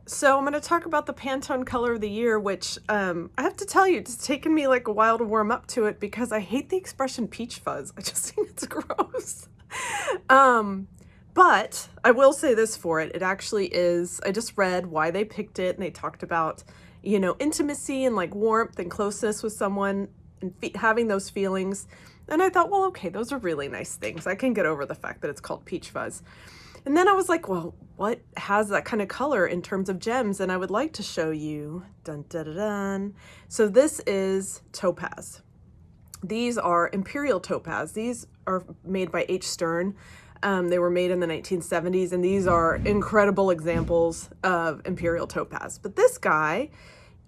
So I'm going to talk about the Pantone color of the year, which I have to tell you, it's taken me like a while to warm up to it because I hate the expression peach fuzz. I just think it's gross. But I will say this for it. It actually is, I just read why they picked it, and they talked about, you know, intimacy and like warmth and closeness with someone and having those feelings. And I thought, well, okay, those are really nice things. I can get over the fact that it's called peach fuzz. And then I was like, well, what has that kind of color in terms of gems? And I would like to show you, dun, dun, dun, dun. So this is Topaz. These are Imperial Topaz. These are made by H. Stern. They were made in the 1970s, and these are incredible examples of Imperial Topaz. But this guy,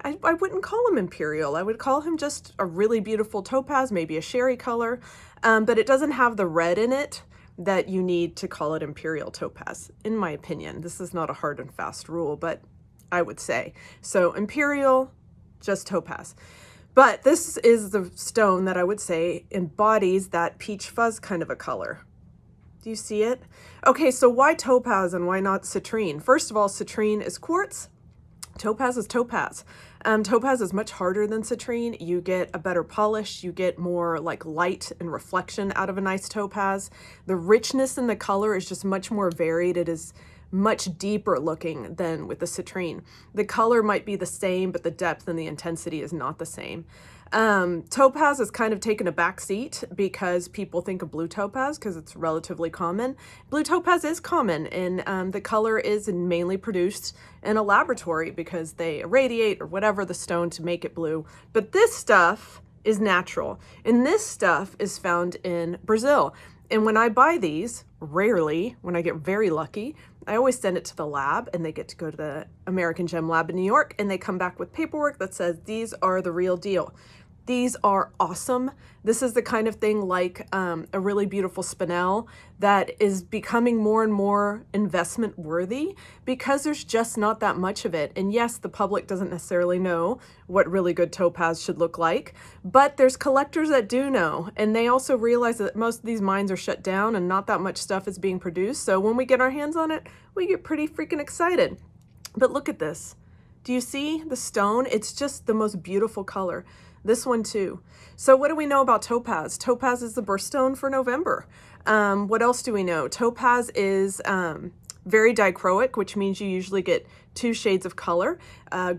I wouldn't call him Imperial. I would call him just a really beautiful topaz, maybe a sherry color, but it doesn't have the red in it that you need to call it Imperial Topaz, in my opinion. This is not a hard and fast rule, but I would say. So Imperial, just topaz. But this is the stone that I would say embodies that peach fuzz kind of a color. Do you see it? Okay, so why topaz and why not citrine? First of all, citrine is quartz. Topaz is topaz. Topaz is much harder than citrine. You get a better polish. You get more like light and reflection out of a nice topaz. The richness in the color is just much more varied. It is much deeper looking than with the citrine. The color might be the same, but the depth and the intensity is not the same. Topaz has kind of taken a back seat because people think of blue topaz because it's relatively common. Blue topaz is common, and the color is mainly produced in a laboratory because they irradiate or whatever the stone to make it blue. But this stuff is natural, and this stuff is found in Brazil. And when I buy these, rarely, when I get very lucky, I always send it to the lab, and they get to go to the American Gem Lab in New York, and they come back with paperwork that says these are the real deal. These are awesome. This is the kind of thing like a really beautiful spinel that is becoming more and more investment worthy because there's just not that much of it. And yes, the public doesn't necessarily know what really good topaz should look like, but there's collectors that do know. And they also realize that most of these mines are shut down and not that much stuff is being produced. So when we get our hands on it, we get pretty freaking excited. But look at this. Do you see the stone? It's just the most beautiful color. This one too. So what do we know about topaz? Topaz is the birthstone for November. What else do we know? Topaz is very dichroic, which means you usually get 2 shades of color.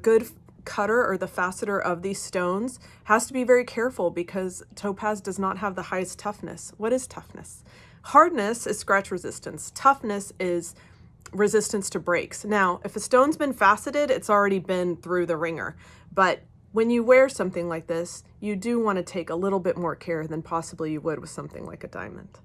Good cutter or the faceter of these stones has to be very careful because topaz does not have the highest toughness. What is toughness? Hardness is scratch resistance. Toughness is resistance to breaks. Now, if a stone's been faceted, it's already been through the ringer. But when you wear something like this, you do want to take a little bit more care than possibly you would with something like a diamond.